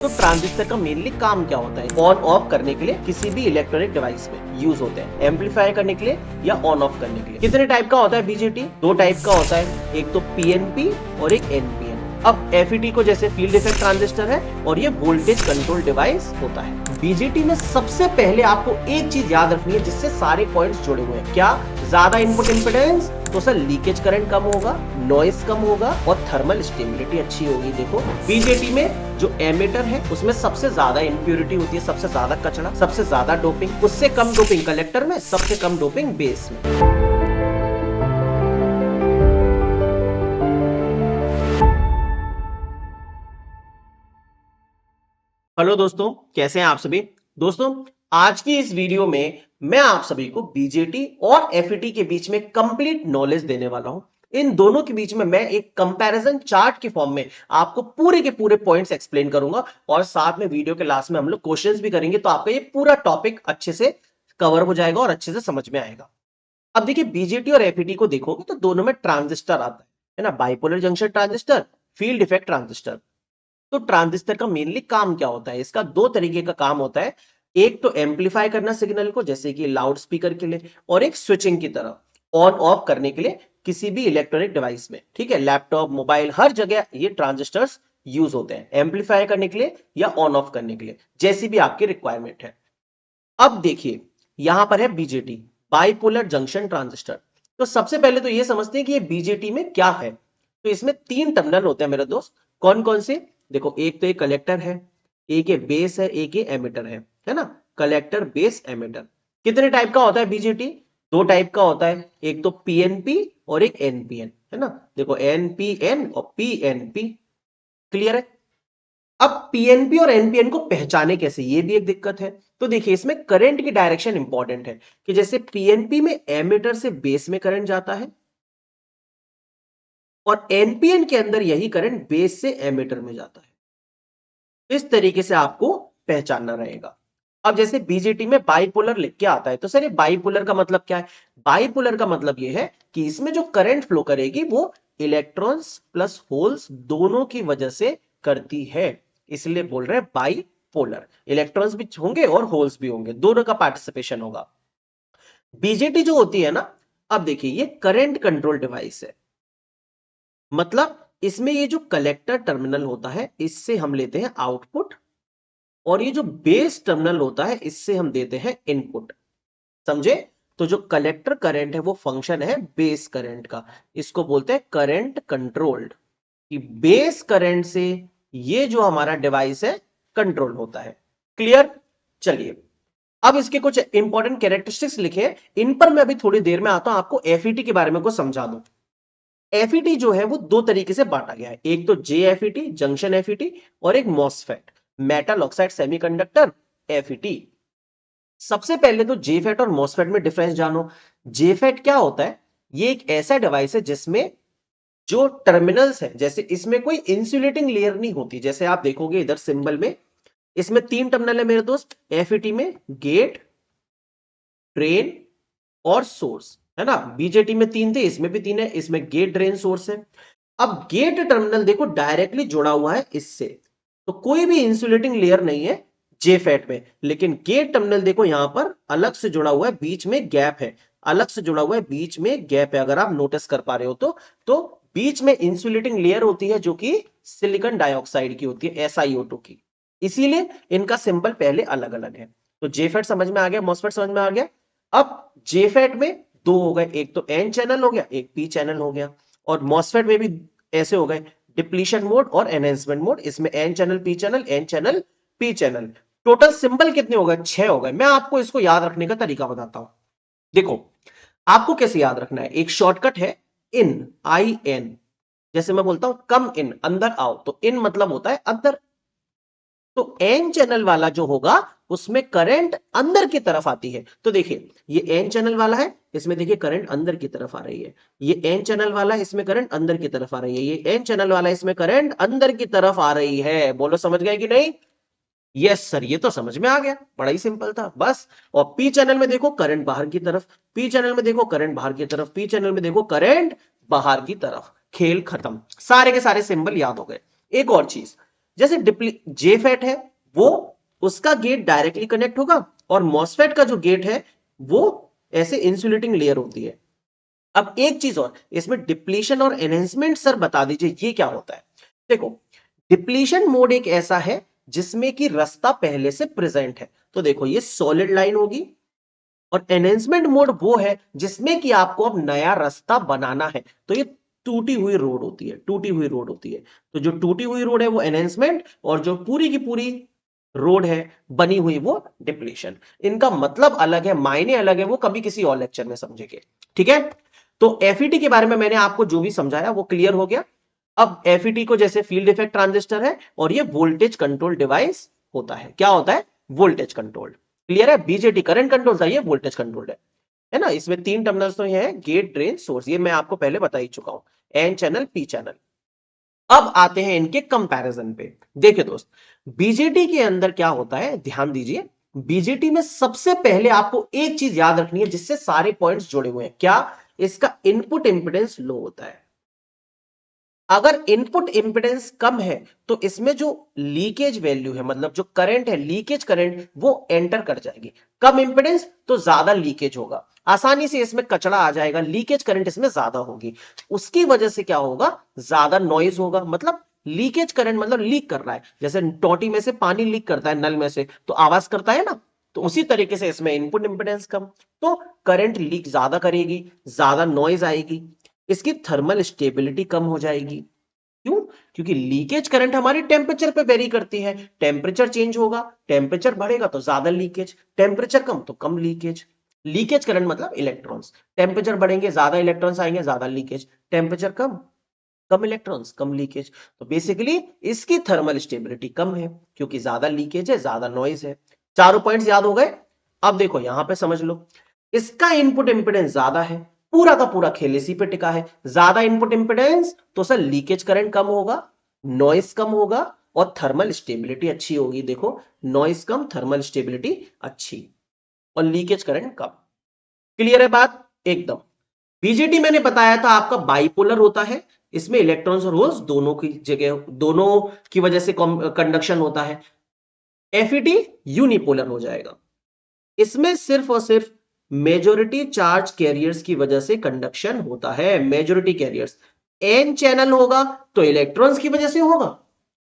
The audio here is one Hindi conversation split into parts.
तो ट्रांजिस्टर का मेनली काम क्या होता है? ऑन ऑफ करने के लिए किसी भी इलेक्ट्रॉनिक डिवाइस में यूज होते हैं, एम्पलीफाई करने के लिए या ऑन ऑफ करने के लिए। कितने टाइप का होता है बीजेटी? दो टाइप का होता है, एक तो पीएनपी और एक एनपीएन। अब एफईटी को जैसे फील्ड इफेक्ट ट्रांजिस्टर है और ये वोल्टेज कंट्रोल डिवाइस होता है। बीजेटी में सबसे पहले आपको एक चीज याद रखनी है जिससे सारे पॉइंट्स जुड़े हुए हैं। क्या? ज्यादा इनपुट इंपेडेंस तो सर लीकेज करंट कम होगा, नॉइस कम होगा और थर्मल स्टेबिलिटी अच्छी होगी। देखो बीजेटी में जो एमीटर है उसमें सबसे ज्यादा इंप्योरिटी होती है, सबसे ज्यादा कचरा, सबसे ज्यादा डोपिंग। उससे कम डोपिंग कलेक्टर में, सबसे कम डोपिंग बेस में। हेलो दोस्तों, कैसे हैं आप सभी? दोस्तों, आज की इस वीडियो में मैं आप सभी को बीजेटी और एफईटी के बीच में कंप्लीट नॉलेज देने वाला हूं। इन दोनों के बीच में मैं एक कंपैरिजन चार्ट के फॉर्म में आपको पूरे के पूरे पॉइंट्स एक्सप्लेन करूंगा और साथ में वीडियो के लास्ट में हम लोग क्वेश्चंस भी करेंगे, तो आपका ये पूरा टॉपिक अच्छे से कवर हो जाएगा और अच्छे से समझ में आएगा। अब देखिए, बीजेटी और एफईटी को देखोगे तो दोनों में ट्रांजिस्टर आता है ना, bipolar junction transistor, field effect transistor. तो ट्रांजिस्टर का मेनली काम क्या होता है? इसका दो तरीके का काम होता है। एक तो एम्पलीफाई करना सिग्नल को, जैसे कि लाउड स्पीकर के लिए, और एक स्विचिंग की तरह ऑन ऑफ करने के लिए किसी भी इलेक्ट्रॉनिक डिवाइस में। ठीक है, लैपटॉप, मोबाइल, हर जगह ये ट्रांजिस्टर्स यूज होते हैं एम्पलीफाई करने के लिए या ऑन ऑफ करने के लिए, जैसी भी आपकी रिक्वायरमेंट है। अब देखिए, यहां पर है बीजेटी, बाइपोलर जंक्शन ट्रांजिस्टर। तो सबसे पहले तो ये समझते हैं कि ये बीजेटी में क्या है। तो इसमें तीन टर्मिनल होते हैं मेरे दोस्त। कौन कौन से? देखो, एक तो ये कलेक्टर है, एक ये बेस है, एक ये एमिटर है ना। Collector, base, emitter. कितने टाइप का होता है बीजेटी? दो टाइप का होता है, एक तो पीएनपी और एक एनपीएन, है ना। देखो, एनपीएन और पीएनपी। क्लियर है? अब पीएनपी और एनपीएन को पहचाने कैसे, ये भी एक दिक्कत है। तो देखिए, इसमें करंट की डायरेक्शन इंपॉर्टेंट है कि जैसे पीएनपी में एमीटर से बेस में करंट जाता है और एनपीएन के अंदर यही करंट बेस से एमीटर में जाता है। इस तरीके से आपको पहचानना रहेगा। अब जैसे बीजेटी में बाइपोलर लिख के आता है, तो सर ये बाइपोलर का मतलब क्या है? बाइपोलर का मतलब ये है कि इसमें जो करंट फ्लो करेगी वो इलेक्ट्रॉन्स प्लस होल्स दोनों की वजह से करती है, इसलिए बोल रहे हैं बाइपोलर। इलेक्ट्रॉन्स भी होंगे और होल्स भी होंगे, दोनों का पार्टिसिपेशन होगा। बीजेटी जो होती है ना, अब देखिए, ये करंट कंट्रोल डिवाइस है। मतलब इसमें ये जो कलेक्टर टर्मिनल होता है इससे हम लेते हैं आउटपुट, और ये जो बेस टर्मिनल होता है इससे हम देते हैं इनपुट। समझे? तो जो कलेक्टर करंट है वो फंक्शन है बेस करंट का, इसको बोलते हैं करंट कंट्रोल्ड। कि बेस करंट से ये जो हमारा डिवाइस है कंट्रोल होता है। क्लियर? चलिए, अब इसके कुछ इंपॉर्टेंट कैरेक्टरिस्टिक्स लिखे हैं, इन पर मैं अभी थोड़ी देर में आता हूं, आपको एफईटी के बारे में कुछ समझा दूं। एफईटी जो है वो दो तरीके से बांटा गया है, एक तो जेएफईटी, जंक्शन एफईटी, और एक MOSFET, metal oxide semiconductor FET. सबसे पहले तो जेफेट और मॉसफेट में डिफरेंस जानो। जेफेट क्या होता है? ये एक ऐसा डिवाइस है जिसमें जो टर्मिनल्स है, जैसे इसमें कोई इंसुलेटिंग लेयर नहीं होती। जैसे आप देखोगे इधर सिंबल में, इसमें तीन टर्मिनल है मेरे दोस्त। एफईटी में गेट, ड्रेन और सोर्स, है ना। बीजेटी में तीन थे, इसमें भी तीन है। इसमें गेट, ड्रेन, सोर्स है। अब गेट टर्मिनल देखो डायरेक्टली जुड़ा हुआ है इससे, तो कोई भी इंसुलेटिंग लेयर नहीं है जेफेट में। लेकिन गेट टर्मिनल देखो यहां पर अलग से जुड़ा हुआ है, बीच में गैप है, अलग से जुड़ा हुआ है, बीच में गैप है, अगर आप नोटिस कर पा रहे हो तो बीच में इंसुलेटिंग लेयर होती है जो कि सिलिकॉन डाइऑक्साइड की होती है, SiO2 की। इसीलिए इनका सिंबल पहले अलग अलग है। तो जेफेट समझ में आ गया, मॉसफेट समझ में आ गया। अब जेफेट में दो हो गए, एक तो एन चैनल हो गया, एक पी चैनल हो गया। और मॉसफेट में भी ऐसे हो गए, डिप्लीशन मोड और एनहेंसमेंट मोड। इसमें N channel, P channel, N channel, P channel. Total symbol कितने हो गए? 6 हो गए। मैं आपको इसको याद रखने का तरीका बताता हूं। देखो, आपको कैसे याद रखना है? एक शॉर्टकट है इन, IN। जैसे मैं बोलता हूं कम इन, अंदर आओ, तो इन मतलब होता है अंदर। तो एन चैनल वाला जो होगा उसमें करंट अंदर की तरफ आती है। तो देखिए, ये एन चैनल वाला है, इसमें देखिए करंट अंदर की तरफ आ रही है। ये एन चैनल वाला है, इसमें करंट अंदर की तरफ आ रही है। ये एन चैनल वाला है, इसमें करंट अंदर की तरफ आ रही है। बोलो, समझ गए कि नहीं? यस सर, ये तो समझ में आ गया, बड़ा ही सिंपल था बस। और पी चैनल में देखो करंट बाहर की तरफ, पी चैनल में देखो करंट बाहर की तरफ, पी चैनल में देखो करंट बाहर की तरफ। खेल खत्म, सारे के सारे सिंबल याद हो गए। एक और चीज, जैसे जेफेट है वो उसका गेट डायरेक्टली कनेक्ट होगा और मॉसफेट का जो गेट है वो ऐसे इंसुलेटिंग लेयर होती है। अब एक चीज और, इसमें डिप्लीशन और एनहेंसमेंट सर बता दीजिए ये क्या होता है। देखो, डिप्लीशन मोड एक ऐसा है जिसमें कि रास्ता पहले से प्रेजेंट है, तो देखो ये सॉलिड लाइन होगी। और एनहेंसमेंट मोड वो है जिसमें कि आपको अब नया रास्ता बनाना है, तो ये टूटी हुई रोड होती है, टूटी हुई रोड होती है। तो जो टूटी हुई रोड है वो एनहेंसमेंट, और जो पूरी की पूरी रोड है बनी हुई वो डिप्लीशन। इनका मतलब अलग है, मायने अलग है, वो कभी किसी और लेक्चर में समझेंगे। ठीक है, तो एफईटी के बारे में मैंने आपको जो भी समझाया वो क्लियर हो गया। अब एफईटी को जैसे फील्ड इफेक्ट ट्रांजिस्टर है और ये वोल्टेज कंट्रोल डिवाइस होता है। क्या होता है? Voltage control. क्लियर है? बीजेटी करंट कंट्रोल था, ये वोल्टेज कंट्रोल है ना। इसमें तीन टर्मिनल्स तो ये है, गेट, ड्रेन, सोर्स, ये मैं आपको पहले बता ही चुका हूं, एन चैनल, पी चैनल। अब आते हैं इनके कंपैरिजन पे। देखिए दोस्त, बीजेटी के अंदर क्या होता है, ध्यान दीजिए। बीजेटी में सबसे पहले आपको एक चीज याद रखनी है जिससे सारे पॉइंट्स जुड़े हुए हैं, क्या? इसका इनपुट इंपिडेंस लो होता है। अगर इनपुट इंपिडेंस कम है तो इसमें जो लीकेज वैल्यू है, मतलब जो करंट है, लीकेज करंट, वो एंटर कर जाएगी। कम इंपिडेंस तो ज्यादा लीकेज होगा, आसानी से इसमें कचरा आ जाएगा, लीकेज करंट इसमें ज्यादा होगी। उसकी वजह से क्या होगा? ज्यादा नॉइज होगा। मतलब लीकेज करंट मतलब लीक कर रहा है, जैसे टोटी में से पानी लीक करता है नल में से, तो आवाज करता है ना। तो उसी तरीके से इसमें इनपुट इंपिडेंस कम, तो करंट लीक ज्यादा करेगी, ज्यादा नॉइज आएगी, इसकी थर्मल स्टेबिलिटी कम हो जाएगी। क्यों? क्योंकि लीकेज करंट हमारी टेम्परेचर पे वेरी करती है, टेम्परेचर चेंज होगा, टेम्परेचर बढ़ेगा तो ज्यादा लीकेज, टेम्परेचर कम तो कम लीकेज। लीकेज करंट मतलब इलेक्ट्रॉन्स, टेम्परेचर बढ़ेंगे ज्यादा इलेक्ट्रॉन्स आएंगे, ज्यादा लीकेज, टेम्परेचर कम, कम इलेक्ट्रॉन्स, कम लीकेज। तो बेसिकली इसकी थर्मल स्टेबिलिटी कम है क्योंकि ज्यादा लीकेज है, ज्यादा नॉइज है। चारों पॉइंट्स याद हो गए? अब देखो यहां पे समझ लो, इसका इनपुट इंपिडेंस ज्यादा है, पूरा का पूरा खेल इसी पे टिका है। ज्यादा इनपुट इंपिडेंस तो सर लीकेज करंट कम होगा, नॉइस कम होगा और थर्मल स्टेबिलिटी अच्छी होगी। देखो, नॉइस कम, थर्मल स्टेबिलिटी अच्छी और लीकेज करंट कम। क्लियर है बात? एकदम। बीजेटी मैंने बताया था आपका बाइपोलर होता है, इसमें इलेक्ट्रॉन्स और होल्स दोनों की जगह, दोनों की वजह से कंडक्शन होता है। एफईटी यूनिपोलर हो जाएगा, इसमें सिर्फ और सिर्फ मेजोरिटी चार्ज कैरियर्स की वजह से कंडक्शन होता है। मेजोरिटी कैरियर्स, एन चैनल होगा तो इलेक्ट्रॉन्स की वजह से होगा,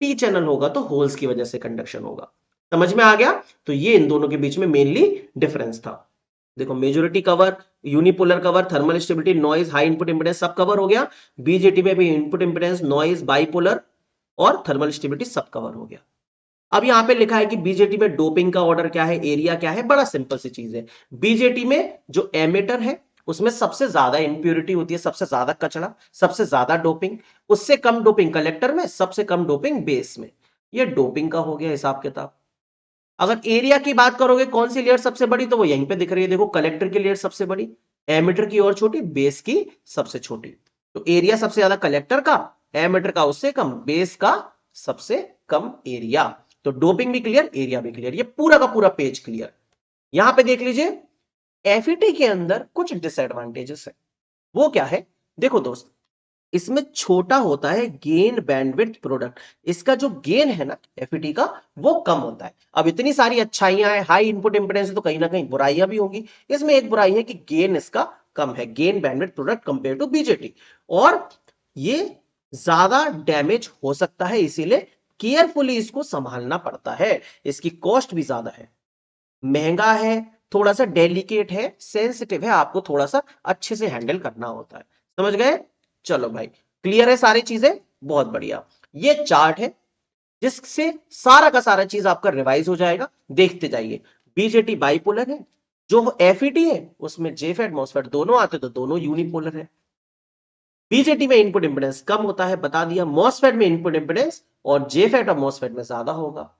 पी चैनल होगा तो होल्स की वजह से कंडक्शन होगा। समझ में आ गया? तो ये इन दोनों के बीच में मेनली डिफरेंस था। देखो, majority cover, unipolar cover, thermal stability, noise, high input impedance सब कवर हो गया। बीजेटी में भी इनपुट इंपेडेंस, नॉइज, बाइपोलर और थर्मल स्टेबिलिटी सब कवर हो गया। अब यहां पे लिखा है कि बीजेटी में डोपिंग का ऑर्डर क्या है, एरिया क्या है, बड़ा सिंपल सी चीज है। बीजेटी में जो एमिटर है उसमें सबसे ज्यादा इंप्योरिटी होती है, सबसे ज्यादा कचरा, सबसे ज्यादा डोपिंग। उससे कम डोपिंग कलेक्टर में, सबसे कम डोपिंग बेस में। ये डोपिंग का हो गया हिसाब किताब। अगर एरिया की बात करोगे कौन सी लेयर सबसे बड़ी, तो वो यहीं पे दिख रही है, देखो, कलेक्टर की लेयर सबसे बड़ी, एमिटर की और छोटी, बेस की सबसे छोटी। तो एरिया सबसे ज्यादा कलेक्टर का, एमिटर का उससे कम, बेस का सबसे कम एरिया। तो डोपिंग भी क्लियर, एरिया भी क्लियर, ये पूरा का पूरा पेज क्लियर। यहां पे देख लीजिए, एफईटी के अंदर कुछ डिसएडवांटेजेस है। वो क्या है? देखो दोस्त, इसमें छोटा होता है गेन बैंडविड्थ प्रोडक्ट। इसका जो गेन है ना एफईटी का, वो कम होता है। अब इतनी सारी अच्छाइयां हैं, हाई इनपुट इंपेडेंस, तो कहीं ना कहीं बुराइयां भी होंगी। इसमें एक बुराई है कि गेन इसका कम है, gain bandwidth product compare to BJT. और ये ज्यादा डैमेज हो सकता है, इसीलिए केयरफुली इसको संभालना पड़ता है। इसकी कॉस्ट भी ज्यादा है, महंगा है, थोड़ा सा डेलिकेट है, सेंसिटिव है, आपको थोड़ा सा अच्छे से हैंडल करना होता है। समझ गए? चलो भाई, क्लियर है सारी चीजें? बहुत बढ़िया। ये चार्ट है जिससे सारा का सारा चीज आपका रिवाइज हो जाएगा, देखते जाइए। बीजेटी बाइपोलर है, जो एफईटी है उसमें जेफेट मॉसफेट दोनों आते तो दोनों यूनिपोलर है। बीजेटी में इनपुट इंपेडेंस कम होता है, बता दिया। मॉसफेट में इनपुट इंपेडेंस और जेफेट और मॉसफेट में ज्यादा होगा।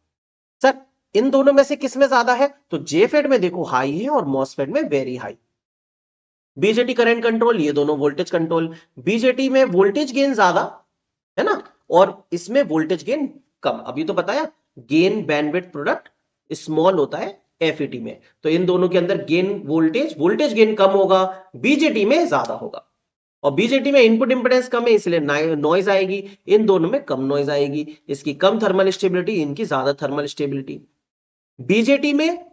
सर, इन दोनों में से किस में ज्यादा है? तो जेफेट में देखो हाई है और मॉसफेट में very high. BJT current control, ये दोनों वोल्टेज कंट्रोल। बीजेटी में वोल्टेज गेन ज्यादा है ना, और इसमें वोल्टेज गेन कम। अभी तो बताया, गेन बैंडविड्थ प्रोडक्ट स्मॉल होता है एफईटी में, तो इन दोनों के अंदर गेन, वोल्टेज गेन कम होगा, बीजेटी में ज्यादा होगा। और बीजेटी में इनपुट इंपेडेंस कम है इसलिए नॉइज आएगी, इन दोनों में कम नॉइज आएगी, इसकी कम थर्मल स्टेबिलिटी, इनकी ज्यादा थर्मल स्टेबिलिटी। बीजेटी में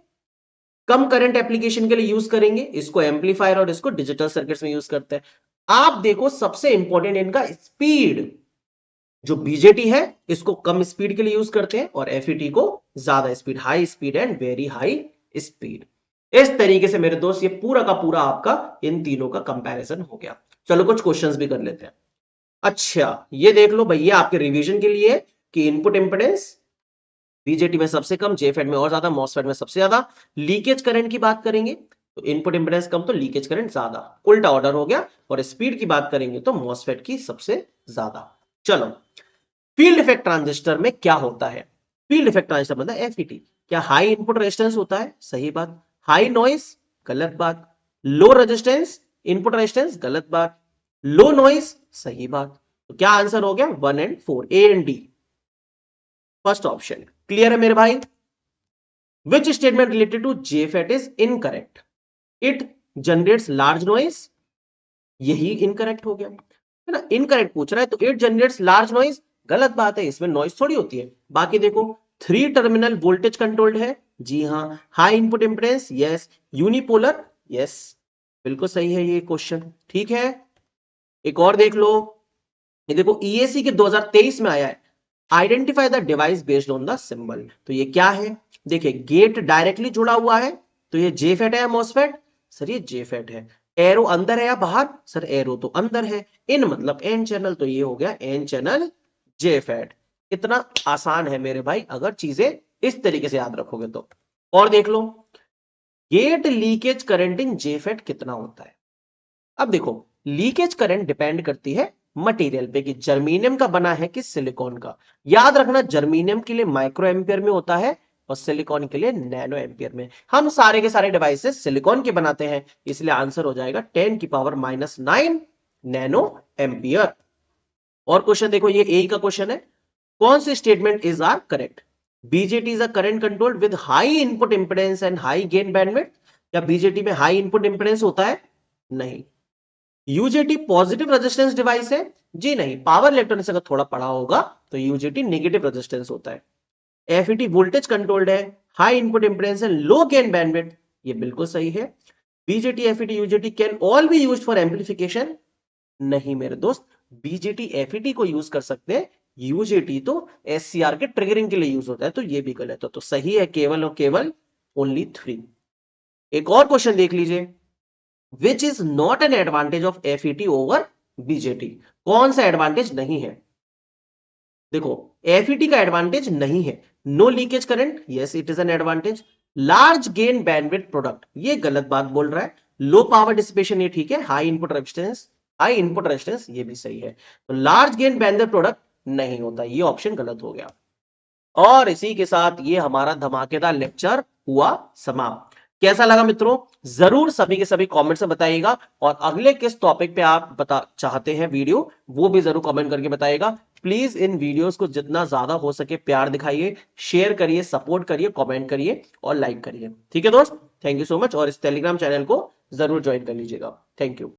कम करंट एप्लीकेशन के लिए यूज करेंगे, इसको एम्पलीफायर और इसको डिजिटल सर्किट्स में यूज करते हैं। आप देखो सबसे इंपॉर्टेंट इनका स्पीड, जो बीजेटी है इसको कम स्पीड के लिए यूज करते हैं और एफईटी को ज्यादा speed, high speed and very high speed. इस तरीके से मेरे दोस्त ये पूरा का पूरा आपका इन तीनों का कंपैरिजन हो गया। चलो कुछ क्वेश्चंस भी कर लेते हैं। अच्छा ये देख लो भैया आपके रिवीजन के लिए कि इनपुट इंपेडेंस बीजेटी में सबसे कम, जेफेड में और ज्यादा, मॉसफेट में सबसे ज्यादा। लीकेज करंट की बात करेंगे तो इनपुट इंपेडेंस कम तो लीकेज करंट ज्यादा, उल्टा ऑर्डर हो गया। और स्पीड की बात करेंगे तो मॉसफेट की सबसे ज्यादा। चलो फील्ड इफेक्ट ट्रांजिस्टर में क्या होता है? फील्ड इफेक्ट ट्रांजिस्टर मतलब एफईटी। क्या हाई इनपुट रेजिस्टेंस होता है? सही बात। High noise? गलत बात। Low resistance input resistance? गलत बात। Low noise? सही बात। तो क्या आंसर हो गया? 1 and 4, A and D, first option. Clear है मेरे भाई? Which statement related to JFET is incorrect? It generates large noise, यही इनकरेक्ट हो गया है ना। इनकरेक्ट पूछ रहा है तो इट जनरेट्स लार्ज नॉइज, गलत बात है, इसमें नॉइज थोड़ी होती है। बाकी देखो 3 टर्मिनल वोल्टेज कंट्रोल्ड है, जी हाँ। High input impedance, yes. Unipolar, yes. बिल्कुल सही है ये क्वेश्चन, ठीक है। एक और देख लो, ये देखो ईएसी के 2023 में आया है, identify the device based on the symbol. तो ये क्या है? देखिए गेट डायरेक्टली जुड़ा हुआ है तो ये जेफेट है या मॉसफेट? सर ये जेफेट है। एरो अंदर है या बाहर? सर एरो तो अंदर है। इन मतलब एन चैनल, तो ये हो गया एन चैनल जेफेट। इतना आसान है मेरे भाई अगर चीजें इस तरीके से याद रखोगे तो। और देख लो gate leakage current in JFET कितना होता है। अब देखो लीकेज करंट डिपेंड करती है मटेरियल पे कि जर्मीनियम का बना है कि सिलिकॉन का। याद रखना जर्मीनियम के लिए माइक्रो एम्पियर में होता है और सिलिकॉन के लिए नैनो एम्पियर में। हम सारे के सारे डिवाइसेस सिलिकॉन के बनाते हैं, इसलिए आंसर हो जाएगा 10 की पावर -9 नैनो एम्पियर। और क्वेश्चन देखो ये ए का क्वेश्चन है, कौन सी statement is are correct? BJT is a current controlled with high input impedance and high gain bandwidth. क्या बीजेटी में हाई इनपुट इंपेडेंस होता है? नहीं। यूजेटी पॉजिटिव रेजिस्टेंस डिवाइस है? जी नहीं। पावर इलेक्ट्रॉनिक्स अगर थोड़ा पढ़ा होगा तो यूजेटी नेगेटिव रेजिस्टेंस होता है। एफईटी वोल्टेज कंट्रोल्ड है, high input impedance and low gain bandwidth, ये बिल्कुल सही है। BJT FET UJT can all be used for amplification? नहीं मेरे दोस्त, बीजेटी एफईटी को यूज कर सकते हैं, यूजेटी तो एससीआर के ट्रिगरिंग के लिए यूज होता है, तो ये भी गलत है। तो सही है केवल और केवल ओनली 3। एक और क्वेश्चन देख लीजिए, which is not an advantage of FET over BJT. कौन सा एडवांटेज नहीं है? देखो एफईटी का एडवांटेज नहीं है, no leakage current, yes it is an advantage. Large gain bandwidth product, ये गलत बात बोल रहा है। लो पावर डिसिपेशन, ये ठीक है। High input resistance, high input resistance, ये भी सही है। तो लार्ज गेन बैंडविड्थ प्रोडक्ट नहीं होता, ये ऑप्शन गलत हो गया। और इसी के साथ ये हमारा धमाकेदार लेक्चर हुआ समाप्त। कैसा लगा मित्रों? जरूर सभी के सभी कमेंट्स में बताइएगा। और अगले किस टॉपिक पे आप बता चाहते हैं वीडियो, वो भी जरूर कमेंट करके बताइएगा। प्लीज इन वीडियोस को जितना ज्यादा हो सके प्यार दिखाइए, शेयर करिए, सपोर्ट करिए, कमेंट करिए और लाइक करिए। ठीक है दोस्त, थैंक यू सो मच। और इस टेलीग्राम चैनल को जरूर ज्वाइन कर लीजिएगा। Thank you.